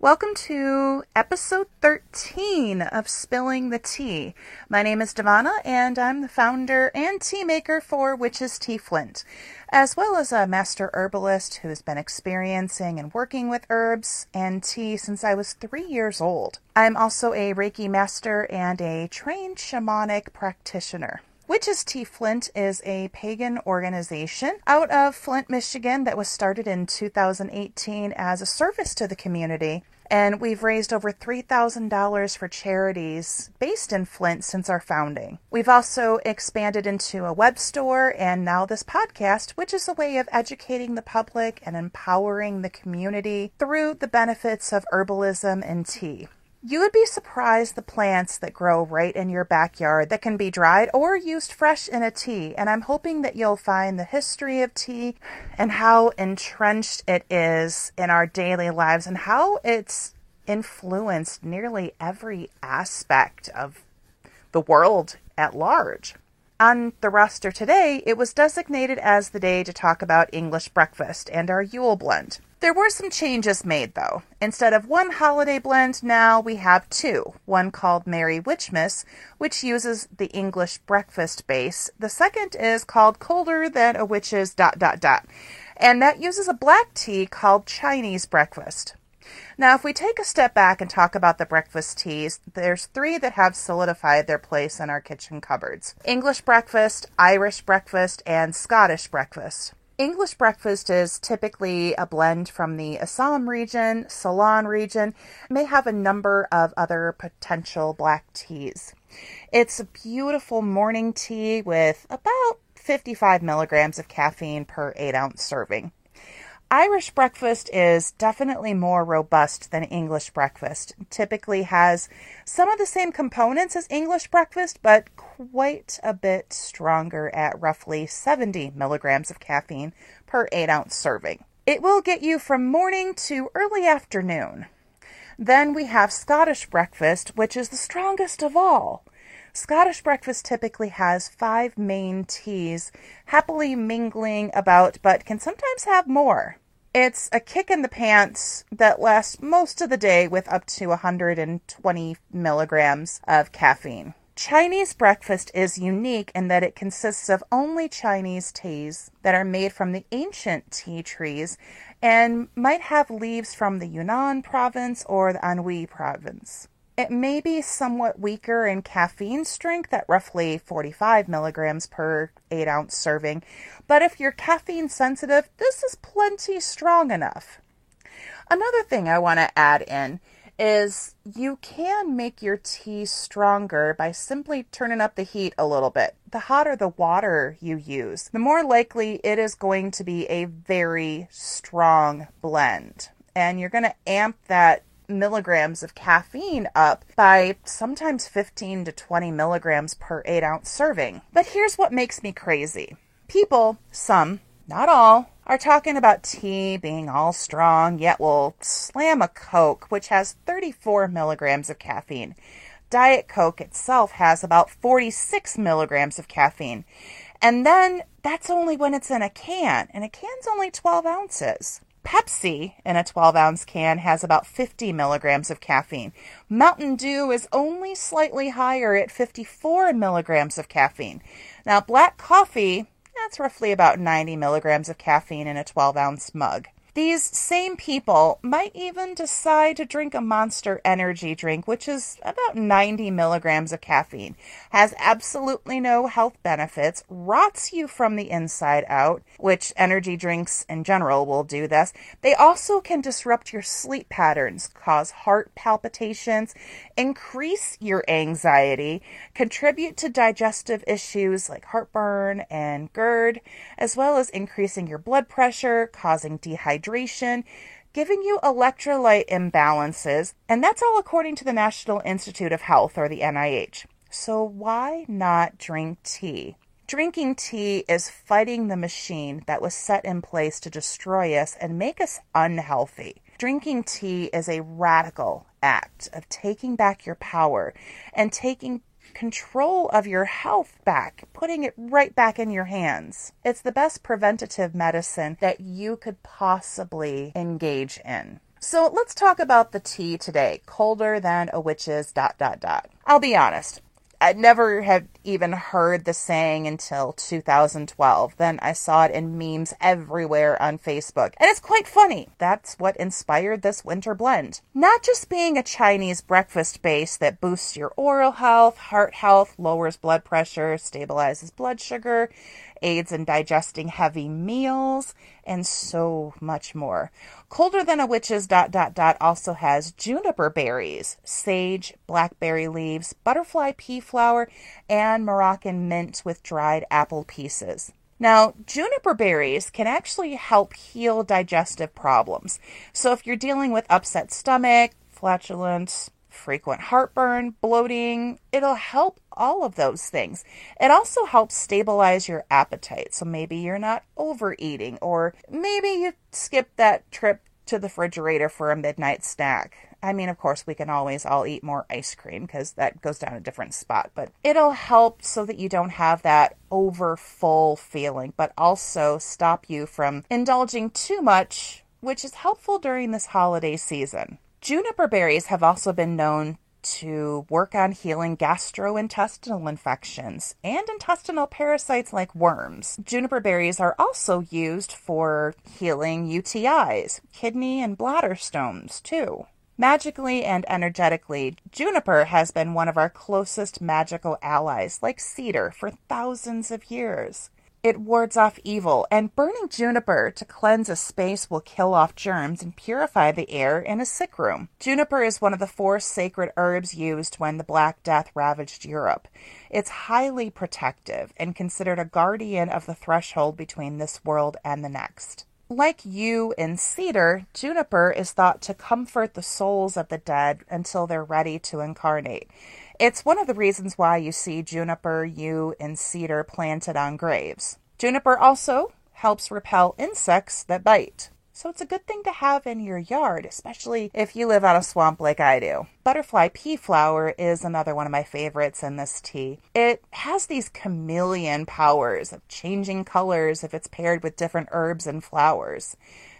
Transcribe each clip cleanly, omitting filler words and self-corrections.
Welcome to episode 13 of Spilling the Tea. My name is Devana, and I'm the founder and tea maker for Witch's Tea Flint, as well as a master herbalist who's been experiencing and working with herbs and tea since I was 3 years old. I'm also a Reiki master and a trained shamanic practitioner. Witch's Tea Flint is a pagan organization out of Flint, Michigan that was started in 2018 as a service to the community. And we've raised over $3,000 for charities based in Flint since our founding. We've also expanded into a web store and now this podcast, which is a way of educating the public and empowering the community through the benefits of herbalism and tea. You would be surprised the plants that grow right in your backyard that can be dried or used fresh in a tea, and I'm hoping that you'll find the history of tea and how entrenched it is in our daily lives and how it's influenced nearly every aspect of the world at large. On the roster today, it was designated as the day to talk about English breakfast and our Yule blend. There were some changes made, though. Instead of one holiday blend, now we have two. One called Merry Witchmas, which uses the English breakfast base. The second is called Colder Than a Witch's ... And that uses a black tea called Chinese breakfast. Now, if we take a step back and talk about the breakfast teas, there's three that have solidified their place in our kitchen cupboards: English breakfast, Irish breakfast, and Scottish breakfast. English breakfast is typically a blend from the Assam region, Ceylon region, may have a number of other potential black teas. It's a beautiful morning tea with about 55 milligrams of caffeine per 8-ounce serving. Irish breakfast is definitely more robust than English breakfast. It typically has some of the same components as English breakfast, but quite a bit stronger at roughly 70 milligrams of caffeine per 8-ounce serving. It will get you from morning to early afternoon. Then we have Scottish breakfast, which is the strongest of all. Scottish breakfast typically has 5 main teas happily mingling about, but can sometimes have more. It's a kick in the pants that lasts most of the day with up to 120 milligrams of caffeine. Chinese breakfast is unique in that it consists of only Chinese teas that are made from the ancient tea trees and might have leaves from the Yunnan province or the Anhui province. It may be somewhat weaker in caffeine strength at roughly 45 milligrams per 8-ounce serving, but if you're caffeine sensitive, this is plenty strong enough. Another thing I want to add in is you can make your tea stronger by simply turning up the heat a little bit. The hotter the water you use, the more likely it is going to be a very strong blend. And you're going to amp that milligrams of caffeine up by sometimes 15 to 20 milligrams per 8-ounce serving. But here's what makes me crazy. People, some, not all, are talking about tea being all strong, yet will slam a Coke, which has 34 milligrams of caffeine. Diet Coke itself has about 46 milligrams of caffeine. And then that's only when it's in a can, and a can's only 12 ounces. Pepsi in a 12-ounce can has about 50 milligrams of caffeine. Mountain Dew is only slightly higher at 54 milligrams of caffeine. Now, black coffee, that's roughly about 90 milligrams of caffeine in a 12-ounce mug. These same people might even decide to drink a Monster energy drink, which is about 90 milligrams of caffeine, has absolutely no health benefits, rots you from the inside out, which energy drinks in general will do this. They also can disrupt your sleep patterns, cause heart palpitations, increase your anxiety, contribute to digestive issues like heartburn and GERD, as well as increasing your blood pressure, causing dehydration, giving you electrolyte imbalances, and that's all according to the National Institute of Health, or the NIH. So why not drink tea? Drinking tea is fighting the machine that was set in place to destroy us and make us unhealthy. Drinking tea is a radical act of taking back your power and taking control of your health back, putting it right back in your hands. It's the best preventative medicine that you could possibly engage in. So let's talk about the tea today. Colder than a witch's ... I'll be honest. I never had even heard the saying until 2012. Then I saw it in memes everywhere on Facebook. And it's quite funny. That's what inspired this winter blend. Not just being a Chinese breakfast base that boosts your oral health, heart health, lowers blood pressure, stabilizes blood sugar, aids in digesting heavy meals, and so much more. Colder than a witch's ... also has juniper berries, sage, blackberry leaves, butterfly pea flower, and Moroccan mint with dried apple pieces. Now, juniper berries can actually help heal digestive problems. So if you're dealing with upset stomach, flatulence, frequent heartburn, bloating, it'll help all of those things. It also helps stabilize your appetite. So maybe you're not overeating, or maybe you skip that trip to the refrigerator for a midnight snack. I mean, of course, we can always all eat more ice cream because that goes down a different spot, but it'll help so that you don't have that over full feeling, but also stop you from indulging too much, which is helpful during this holiday season. Juniper berries have also been known to work on healing gastrointestinal infections and intestinal parasites like worms. Juniper berries are also used for healing UTIs, kidney and bladder stones too. Magically and energetically, juniper has been one of our closest magical allies, like cedar, for thousands of years. It wards off evil, and burning juniper to cleanse a space will kill off germs and purify the air in a sick room. Juniper is one of the 4 sacred herbs used when the Black Death ravaged Europe. It's highly protective and considered a guardian of the threshold between this world and the next. Like yew and cedar, juniper is thought to comfort the souls of the dead until they're ready to incarnate. It's one of the reasons why you see juniper, yew, and cedar planted on graves. Juniper also helps repel insects that bite. So it's a good thing to have in your yard, especially if you live on a swamp like I do. Butterfly pea flower is another one of my favorites in this tea. It has these chameleon powers of changing colors if it's paired with different herbs and flowers.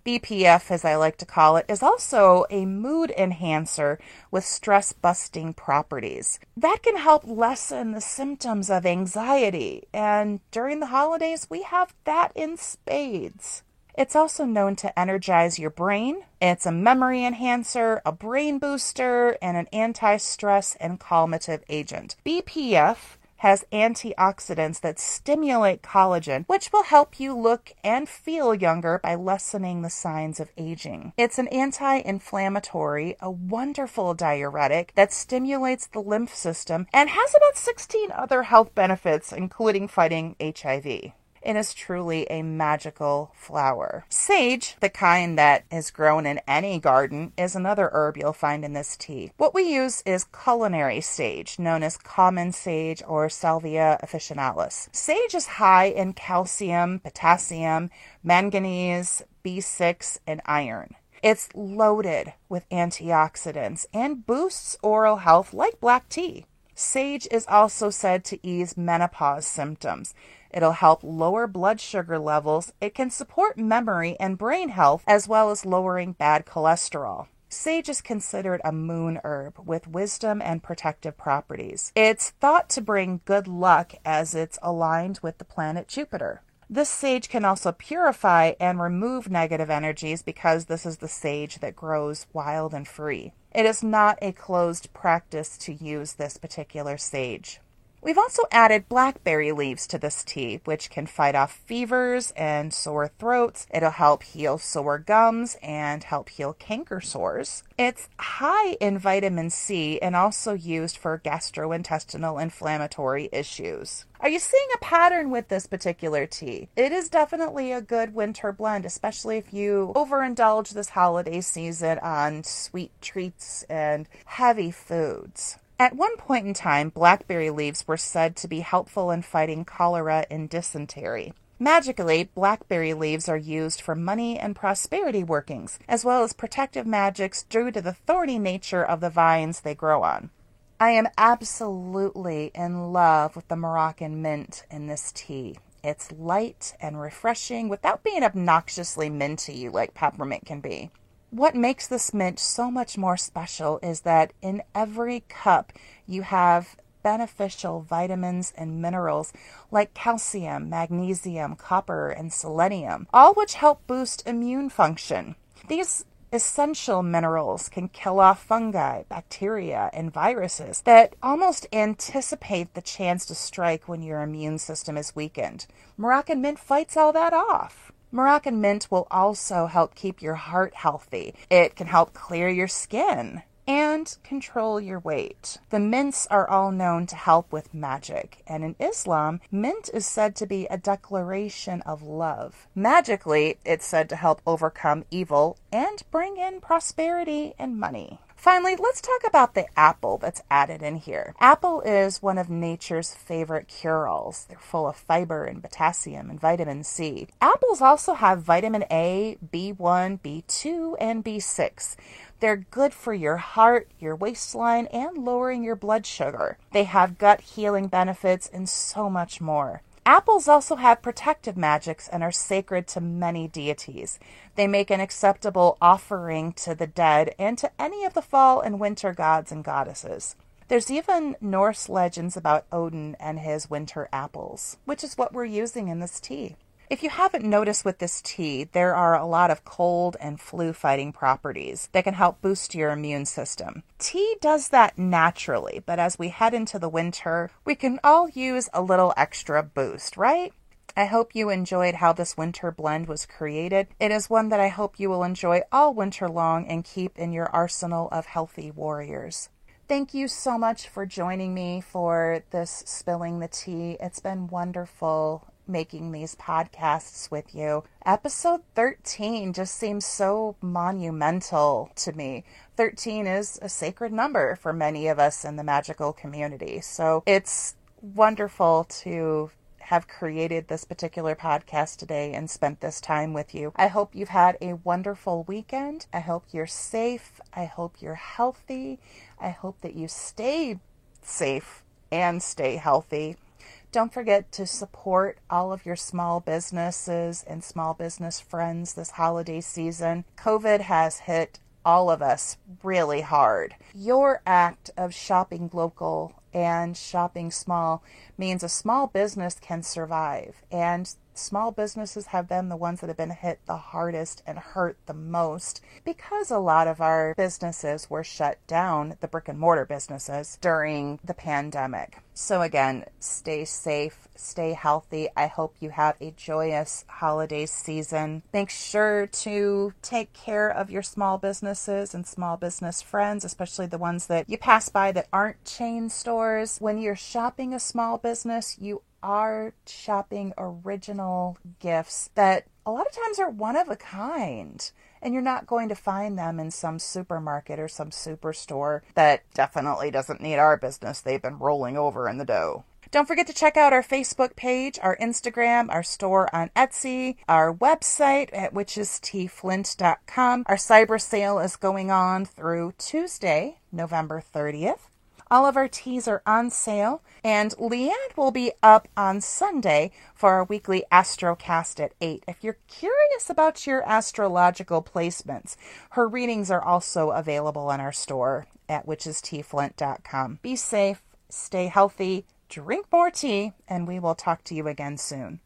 BPF, as I like to call it, is also a mood enhancer with stress-busting properties. That can help lessen the symptoms of anxiety, and during the holidays, we have that in spades. It's also known to energize your brain. It's a memory enhancer, a brain booster, and an anti-stress and calmative agent. BPF has antioxidants that stimulate collagen, which will help you look and feel younger by lessening the signs of aging. It's an anti-inflammatory, a wonderful diuretic that stimulates the lymph system, and has about 16 other health benefits, including fighting HIV. It is truly a magical flower. Sage, the kind that is grown in any garden, is another herb you'll find in this tea. What we use is culinary sage, known as common sage or Salvia officinalis. Sage is high in calcium, potassium, manganese, B6, and iron. It's loaded with antioxidants and boosts oral health like black tea. Sage is also said to ease menopause symptoms. It'll help lower blood sugar levels. It can support memory and brain health, as well as lowering bad cholesterol. Sage is considered a moon herb with wisdom and protective properties. It's thought to bring good luck as it's aligned with the planet Jupiter. This sage can also purify and remove negative energies because this is the sage that grows wild and free. It is not a closed practice to use this particular sage. We've also added blackberry leaves to this tea, which can fight off fevers and sore throats. It'll help heal sore gums and help heal canker sores. It's high in vitamin C and also used for gastrointestinal inflammatory issues. Are you seeing a pattern with this particular tea? It is definitely a good winter blend, especially if you overindulge this holiday season on sweet treats and heavy foods. At one point in time, blackberry leaves were said to be helpful in fighting cholera and dysentery. Magically, blackberry leaves are used for money and prosperity workings, as well as protective magics due to the thorny nature of the vines they grow on. I am absolutely in love with the Moroccan mint in this tea. It's light and refreshing without being obnoxiously minty like peppermint can be. What makes this mint so much more special is that in every cup you have beneficial vitamins and minerals like calcium, magnesium, copper, and selenium, all which help boost immune function. These essential minerals can kill off fungi, bacteria, and viruses that almost anticipate the chance to strike when your immune system is weakened. Moroccan mint fights all that off. Moroccan mint will also help keep your heart healthy. It can help clear your skin and control your weight. The mints are all known to help with magic, and in Islam, mint is said to be a declaration of love. Magically, it's said to help overcome evil and bring in prosperity and money. Finally, let's talk about the apple that's added in here. Apple is one of nature's favorite cure-alls. They're full of fiber and potassium and vitamin C. Apples also have vitamin A, B1, B2, and B6. They're good for your heart, your waistline, and lowering your blood sugar. They have gut healing benefits and so much more. Apples also have protective magics and are sacred to many deities. They make an acceptable offering to the dead and to any of the fall and winter gods and goddesses. There's even Norse legends about Odin and his winter apples, which is what we're using in this tea. If you haven't noticed with this tea, there are a lot of cold and flu-fighting properties that can help boost your immune system. Tea does that naturally, but as we head into the winter, we can all use a little extra boost, right? I hope you enjoyed how this winter blend was created. It is one that I hope you will enjoy all winter long and keep in your arsenal of healthy warriors. Thank you so much for joining me for this Spilling the Tea. It's been wonderful making these podcasts with you. Episode 13 just seems so monumental to me. 13 is a sacred number for many of us in the magical community. So it's wonderful to have created this particular podcast today and spent this time with you. I hope you've had a wonderful weekend. I hope you're safe. I hope you're healthy. I hope that you stay safe and stay healthy. Don't forget to support all of your small businesses and small business friends this holiday season. COVID has hit all of us really hard. Your act of shopping local and shopping small means a small business can survive, and small businesses have been the ones that have been hit the hardest and hurt the most because a lot of our businesses were shut down, the brick and mortar businesses, during the pandemic. So again, stay safe, stay healthy. I hope you have a joyous holiday season. Make sure to take care of your small businesses and small business friends, especially the ones that you pass by that aren't chain stores. When you're shopping a small business, you are shopping original gifts that a lot of times are one of a kind, and you're not going to find them in some supermarket or some superstore that definitely doesn't need our business. They've been rolling over in the dough. Don't forget to check out our Facebook page, our Instagram, our store on Etsy, our website at witchesteaflint.com. Our cyber sale is going on through Tuesday, November 30th. All of our teas are on sale, and Leanne will be up on Sunday for our weekly Astrocast at 8. If you're curious about your astrological placements, her readings are also available in our store at witchesteaflint.com. Be safe, stay healthy, drink more tea, and we will talk to you again soon.